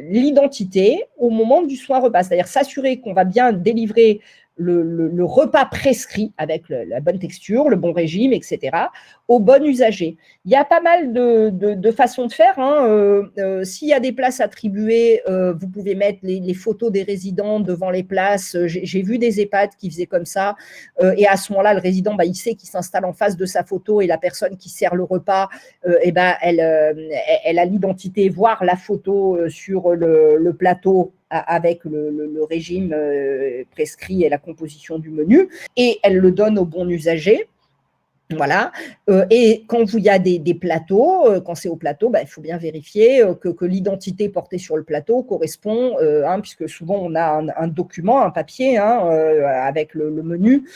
l'identité au moment du soin repas, c'est-à-dire s'assurer qu'on va bien délivrer le repas prescrit avec la bonne texture, le bon régime, etc., au bon usager. Il y a pas mal de façons de faire. S'il y a des places attribuées, vous pouvez mettre les photos des résidents devant les places. J'ai vu des EHPAD qui faisaient comme ça. Et à ce moment-là, le résident, il sait qu'il s'installe en face de sa photo et la personne qui sert le repas, elle a l'identité, voire la photo sur le plateau avec le régime prescrit et la composition du menu, et elle le donne au bon usager. Voilà. Et quand il y a des plateaux, quand c'est au plateau, il faut bien vérifier que l'identité portée sur le plateau correspond, puisque souvent on a un document, un papier avec le menu,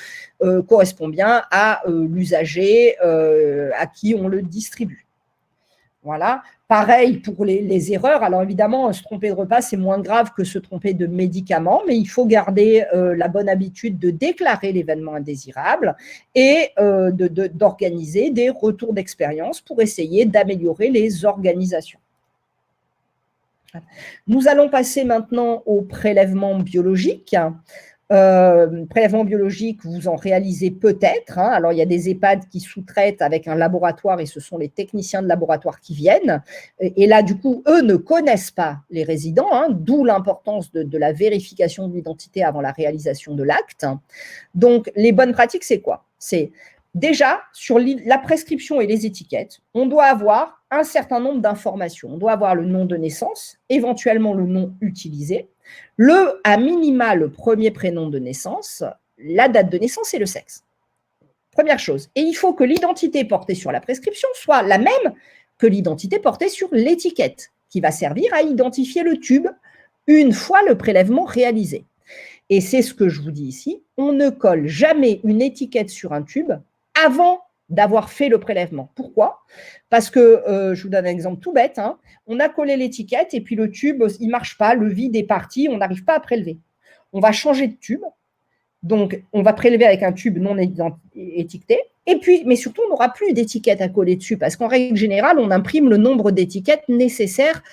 correspond bien à l'usager à qui on le distribue. Voilà. Pareil pour les erreurs. Alors évidemment, se tromper de repas, c'est moins grave que se tromper de médicaments, mais il faut garder la bonne habitude de déclarer l'événement indésirable et d'organiser des retours d'expérience pour essayer d'améliorer les organisations. Nous allons passer maintenant au prélèvement biologique. Prélèvement biologique, vous en réalisez peut-être. Alors, il y a des EHPAD qui sous-traitent avec un laboratoire et ce sont les techniciens de laboratoire qui viennent. Et là, du coup, eux ne connaissent pas les résidents, d'où l'importance de la vérification de l'identité avant la réalisation de l'acte. Donc, les bonnes pratiques, c'est quoi? C'est déjà, sur la prescription et les étiquettes, on doit avoir un certain nombre d'informations. On doit avoir le nom de naissance, éventuellement le nom utilisé, à minima, le premier prénom de naissance, la date de naissance et le sexe. Première chose. Et il faut que l'identité portée sur la prescription soit la même que l'identité portée sur l'étiquette, qui va servir à identifier le tube une fois le prélèvement réalisé. Et c'est ce que je vous dis ici, on ne colle jamais une étiquette sur un tube avant d'avoir fait le prélèvement. Pourquoi? Parce que, je vous donne un exemple tout bête, on a collé l'étiquette et puis le tube, il ne marche pas, le vide est parti, on n'arrive pas à prélever. On va changer de tube, donc on va prélever avec un tube non étiqueté, et puis, mais surtout, on n'aura plus d'étiquette à coller dessus, parce qu'en règle générale, on imprime le nombre d'étiquettes nécessaires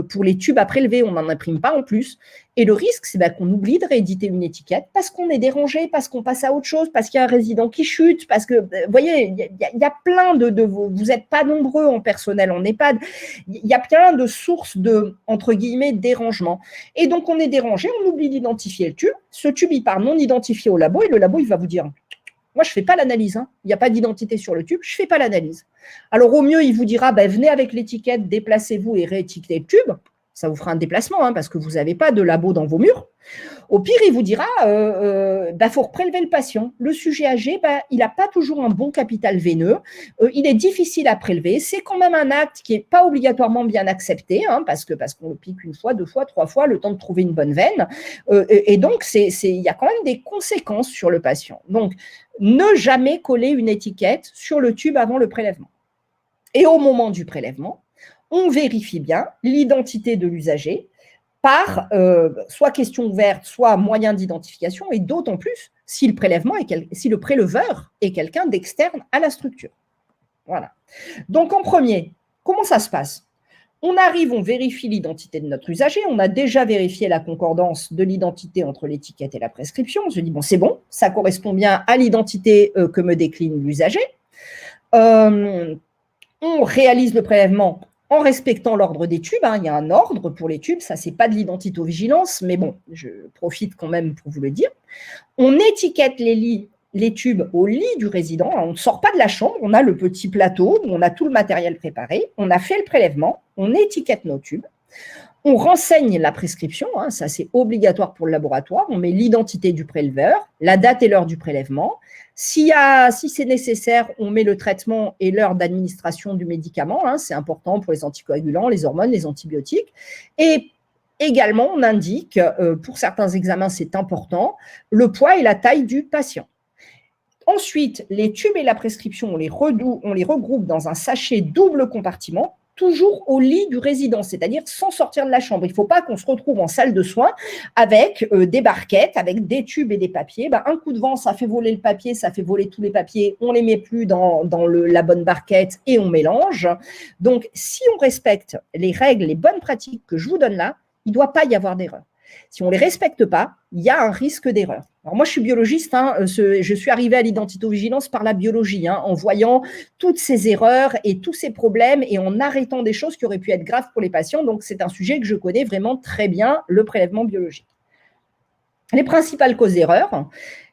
pour les tubes à prélever, on n'en imprime pas en plus. Et le risque, c'est qu'on oublie de rééditer une étiquette parce qu'on est dérangé, parce qu'on passe à autre chose, parce qu'il y a un résident qui chute, parce que, vous voyez, il y a plein vous n'êtes pas nombreux en personnel en EHPAD, il y a plein de sources de, entre guillemets, dérangement. Et donc, on est dérangé, on oublie d'identifier le tube, ce tube, il part non identifié au labo, et le labo, il va vous dire… Moi, je ne fais pas l'analyse. Il n'y a pas d'identité sur le tube, je ne fais pas l'analyse. Alors, au mieux, il vous dira, venez avec l'étiquette, déplacez-vous et réétiquetez le tube. Ça vous fera un déplacement parce que vous n'avez pas de labo dans vos murs. Au pire, il vous dira, faut prélever le patient. Le sujet âgé, il n'a pas toujours un bon capital veineux. Il est difficile à prélever. C'est quand même un acte qui n'est pas obligatoirement bien accepté, parce qu'on le pique une fois, deux fois, trois fois, le temps de trouver une bonne veine. Et donc, il y a quand même des conséquences sur le patient. Donc, ne jamais coller une étiquette sur le tube avant le prélèvement. Et au moment du prélèvement, on vérifie bien l'identité de l'usager par soit question ouverte, soit moyen d'identification, et d'autant plus si le préleveur est quelqu'un d'externe à la structure. Voilà. Donc, en premier, comment ça se passe? On arrive, on vérifie l'identité de notre usager. On a déjà vérifié la concordance de l'identité entre l'étiquette et la prescription. On se dit, c'est bon, ça correspond bien à l'identité que me décline l'usager. On réalise le prélèvement en respectant l'ordre des tubes. Il y a un ordre pour les tubes, ça, c'est pas de l'identito-vigilance, mais bon, je profite quand même pour vous le dire. On étiquette les tubes au lit du résident. On ne sort pas de la chambre, on a le petit plateau, on a tout le matériel préparé, on a fait le prélèvement, on étiquette nos tubes, on renseigne la prescription, ça c'est obligatoire pour le laboratoire, on met l'identité du préleveur, la date et l'heure du prélèvement. Si c'est nécessaire, on met le traitement et l'heure d'administration du médicament, c'est important pour les anticoagulants, les hormones, les antibiotiques. Et également, on indique, pour certains examens c'est important, le poids et la taille du patient. Ensuite, les tubes et la prescription, on les regroupe dans un sachet double compartiment toujours au lit du résident, c'est-à-dire sans sortir de la chambre. Il ne faut pas qu'on se retrouve en salle de soins avec des barquettes, avec des tubes et des papiers. Ben, un coup de vent, ça fait voler le papier, ça fait voler tous les papiers, on ne les met plus dans la bonne barquette et on mélange. Donc, si on respecte les règles, les bonnes pratiques que je vous donne là, il ne doit pas y avoir d'erreur. Si on ne les respecte pas, il y a un risque d'erreur. Alors moi, je suis biologiste, hein, je suis arrivée à l'identité-vigilance par la biologie, hein, en voyant toutes ces erreurs et tous ces problèmes et en arrêtant des choses qui auraient pu être graves pour les patients. Donc, c'est un sujet que je connais vraiment très bien, le prélèvement biologique. Les principales causes d'erreur,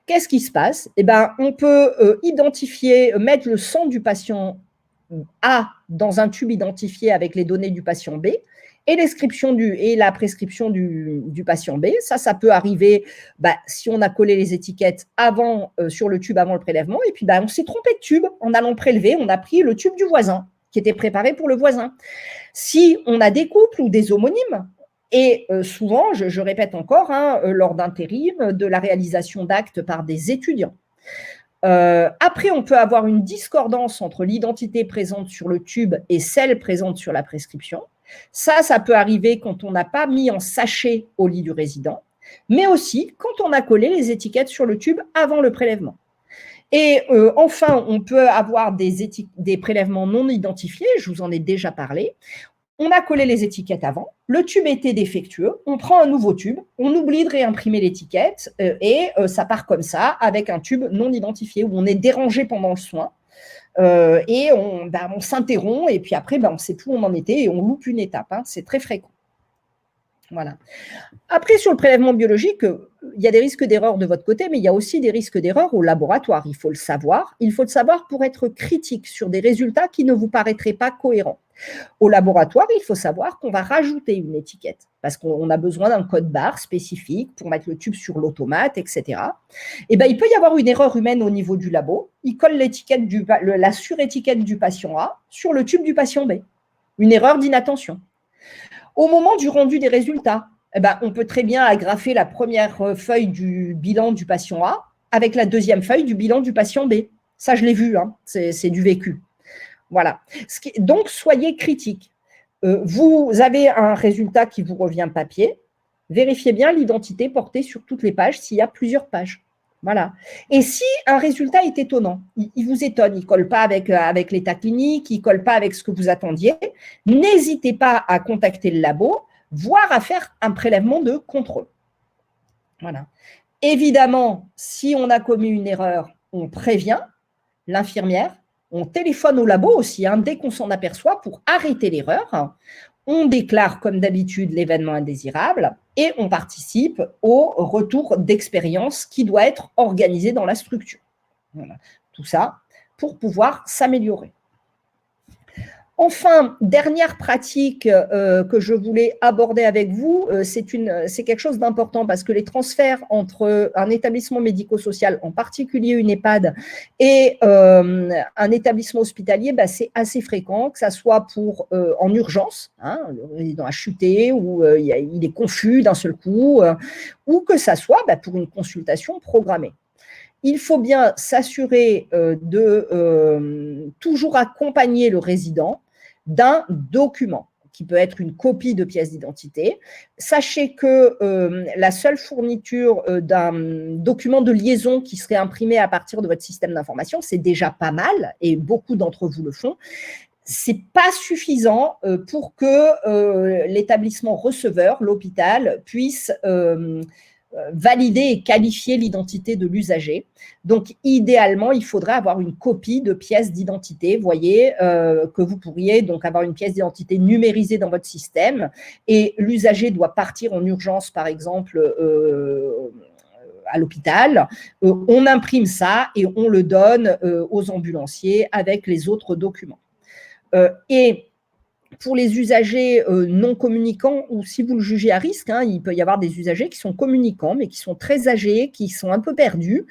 qu'est-ce qui se passe? Eh ben, on peut identifier, mettre le sang du patient A dans un tube identifié avec les données du patient B, et la prescription du patient B. Ça peut arriver si on a collé les étiquettes sur le tube avant le prélèvement, et puis on s'est trompé de tube en allant prélever, on a pris le tube du voisin, qui était préparé pour le voisin. Si on a des couples ou des homonymes, et souvent, je répète encore, lors d'intérim, de la réalisation d'actes par des étudiants. Après, on peut avoir une discordance entre l'identité présente sur le tube et celle présente sur la prescription. Ça peut arriver quand on n'a pas mis en sachet au lit du résident, mais aussi quand on a collé les étiquettes sur le tube avant le prélèvement. Et enfin, on peut avoir des prélèvements non identifiés, je vous en ai déjà parlé. On a collé les étiquettes avant, le tube était défectueux, on prend un nouveau tube, on oublie de réimprimer l'étiquette et ça part comme ça avec un tube non identifié où on est dérangé pendant le soin. Et on s'interrompt et puis après, on ne sait plus où on en était et on loupe une étape. Hein, c'est très fréquent. Voilà. Après, sur le prélèvement biologique, il y a des risques d'erreur de votre côté, mais il y a aussi des risques d'erreur au laboratoire. Il faut le savoir. Il faut le savoir pour être critique sur des résultats qui ne vous paraîtraient pas cohérents. Au laboratoire, il faut savoir qu'on va rajouter une étiquette parce qu'on a besoin d'un code barre spécifique pour mettre le tube sur l'automate, etc. Et il peut y avoir une erreur humaine au niveau du labo. Il colle la surétiquette du patient A sur le tube du patient B. Une erreur d'inattention. Au moment du rendu des résultats, on peut très bien agrafer la première feuille du bilan du patient A avec la deuxième feuille du bilan du patient B. Ça, je l'ai vu, hein, c'est du vécu. Voilà. Donc, soyez critiques. Vous avez un résultat qui vous revient papier. Vérifiez bien l'identité portée sur toutes les pages s'il y a plusieurs pages. Voilà. Et si un résultat est étonnant, il vous étonne, il ne colle pas avec l'état clinique, il ne colle pas avec ce que vous attendiez, n'hésitez pas à contacter le labo, voire à faire un prélèvement de contrôle. Voilà. Évidemment, si on a commis une erreur, on prévient l'infirmière, on téléphone au labo aussi, dès qu'on s'en aperçoit pour arrêter l'erreur. On déclare comme d'habitude l'événement indésirable et on participe au retour d'expérience qui doit être organisé dans la structure. Voilà. Tout ça pour pouvoir s'améliorer. Enfin, dernière pratique que je voulais aborder avec vous, c'est quelque chose d'important parce que les transferts entre un établissement médico-social, en particulier une EHPAD, et un établissement hospitalier, c'est assez fréquent, que ça soit en urgence, le résident a chuté ou il est confus d'un seul coup, ou que ça soit pour une consultation programmée. Il faut bien s'assurer de toujours accompagner le résident d'un document qui peut être une copie de pièce d'identité. Sachez que la seule fourniture d'un document de liaison qui serait imprimé à partir de votre système d'information, c'est déjà pas mal et beaucoup d'entre vous le font. Ce n'est pas suffisant pour que l'établissement receveur, l'hôpital, puisse valider et qualifier l'identité de l'usager. Donc, idéalement, il faudrait avoir une copie de pièce d'identité. Vous voyez que vous pourriez donc avoir une pièce d'identité numérisée dans votre système et l'usager doit partir en urgence, par exemple, à l'hôpital. On imprime ça et on le donne aux ambulanciers avec les autres documents. Et pour les usagers non communicants, ou si vous le jugez à risque, il peut y avoir des usagers qui sont communicants, mais qui sont très âgés, qui sont un peu perdus.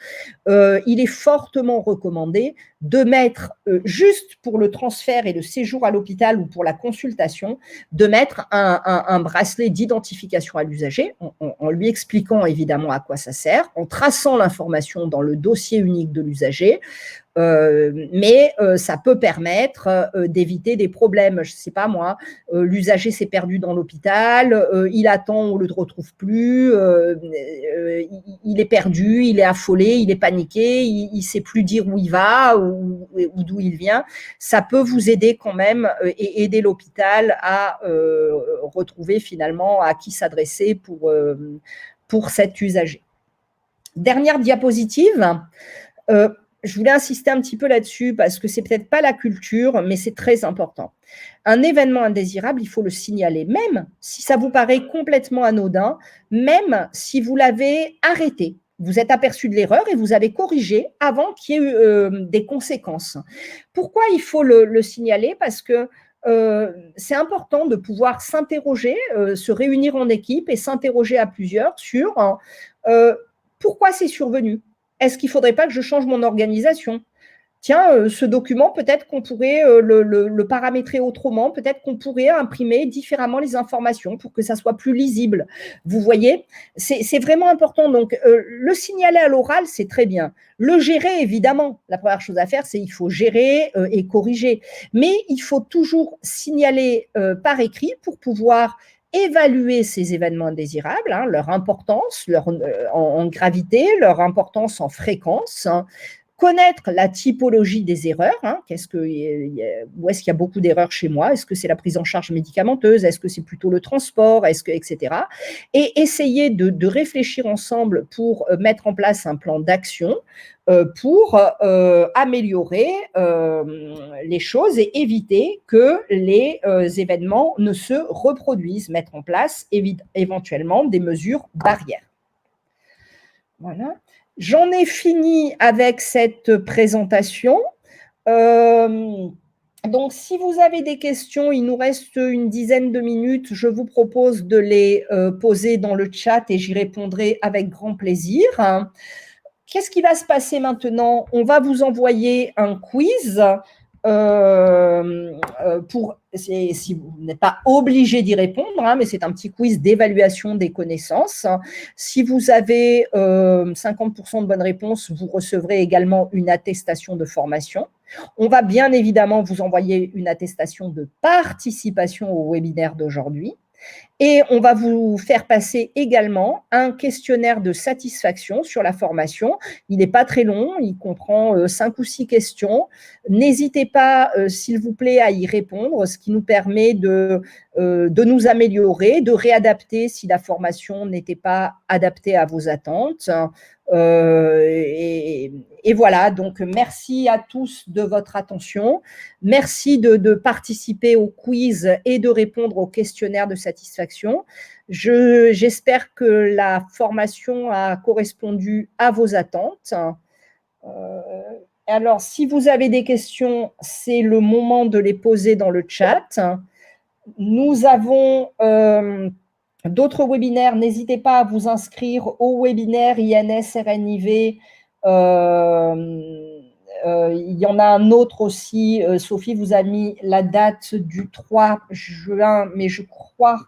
Il est fortement recommandé de mettre, juste pour le transfert et le séjour à l'hôpital ou pour la consultation, de mettre un bracelet d'identification à l'usager, en lui expliquant évidemment à quoi ça sert, en traçant l'information dans le dossier unique de l'usager, mais ça peut permettre d'éviter des problèmes. Je ne sais pas moi, l'usager s'est perdu dans l'hôpital, il attend, on ne le retrouve plus, il est perdu, il est affolé, il est paniqué, il ne sait plus dire où il va ou d'où il vient. Ça peut vous aider quand même et aider l'hôpital à retrouver finalement à qui s'adresser pour cet usager. Dernière diapositive. Je voulais insister un petit peu là-dessus parce que c'est peut-être pas la culture, mais c'est très important. Un événement indésirable, il faut le signaler, même si ça vous paraît complètement anodin, même si vous l'avez arrêté. Vous êtes aperçu de l'erreur et vous avez corrigé avant qu'il y ait eu des conséquences. Pourquoi il faut le signaler? Parce que c'est important de pouvoir s'interroger, se réunir en équipe et s'interroger à plusieurs sur pourquoi c'est survenu. Est-ce qu'il ne faudrait pas que je change mon organisation? Tiens, ce document, peut-être qu'on pourrait le paramétrer autrement, peut-être qu'on pourrait imprimer différemment les informations pour que ça soit plus lisible. Vous voyez, c'est vraiment important. Donc, le signaler à l'oral, c'est très bien. Le gérer, évidemment, la première chose à faire, c'est il faut gérer et corriger. Mais il faut toujours signaler par écrit pour pouvoir évaluer ces événements indésirables, hein, leur importance en gravité, leur importance en fréquence, hein, connaître la typologie des erreurs, hein, où est-ce qu'il y a beaucoup d'erreurs chez moi, est-ce que c'est la prise en charge médicamenteuse, est-ce que c'est plutôt le transport, etc. Et essayer de réfléchir ensemble pour mettre en place un plan d'action pour améliorer les choses et éviter que les événements ne se reproduisent, mettre en place éventuellement des mesures barrières. Voilà. J'en ai fini avec cette présentation. Donc, si vous avez des questions, il nous reste une dizaine de minutes. Je vous propose de les poser dans le chat et j'y répondrai avec grand plaisir. Qu'est-ce qui va se passer maintenant? On va vous envoyer un quiz. Si vous n'êtes pas obligé d'y répondre, hein, mais c'est un petit quiz d'évaluation des connaissances. Si vous avez 50% de bonnes réponses, vous recevrez également une attestation de formation. On va bien évidemment vous envoyer une attestation de participation au webinaire d'aujourd'hui. Et on va vous faire passer également un questionnaire de satisfaction sur la formation. Il n'est pas très long, il comprend 5 ou 6 questions. N'hésitez pas, s'il vous plaît, à y répondre, ce qui nous permet de nous améliorer, de réadapter si la formation n'était pas adaptée à vos attentes. Et voilà, donc merci à tous de votre attention. Merci de participer au quiz et de répondre au questionnaire de satisfaction. J'espère que la formation a correspondu à vos attentes. Alors, si vous avez des questions, c'est le moment de les poser dans le chat. Nous avons d'autres webinaires. N'hésitez pas à vous inscrire au webinaire INS-RNIV. Il y en a un autre aussi. Sophie vous a mis la date du 3 juin, mais je crois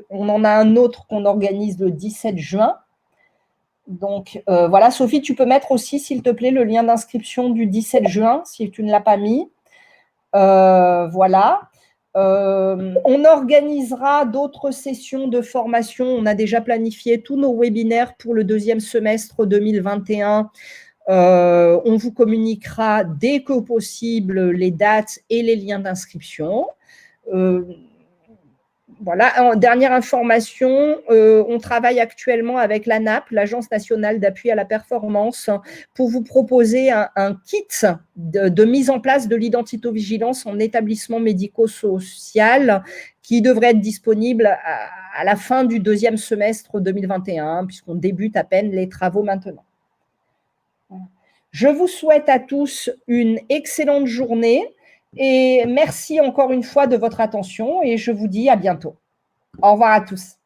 qu'on en a un autre qu'on organise le 17 juin. Donc, voilà, Sophie, tu peux mettre aussi, s'il te plaît, le lien d'inscription du 17 juin, si tu ne l'as pas mis. Voilà. On organisera d'autres sessions de formation. On a déjà planifié tous nos webinaires pour le deuxième semestre 2021. On vous communiquera dès que possible les dates et les liens d'inscription. Voilà, dernière information, on travaille actuellement avec l'ANAP, l'Agence nationale d'appui à la performance, pour vous proposer un kit de mise en place de l'identitovigilance en établissement médico-social qui devrait être disponible à la fin du deuxième semestre 2021, puisqu'on débute à peine les travaux maintenant. Je vous souhaite à tous une excellente journée. Et merci encore une fois de votre attention et je vous dis à bientôt. Au revoir à tous.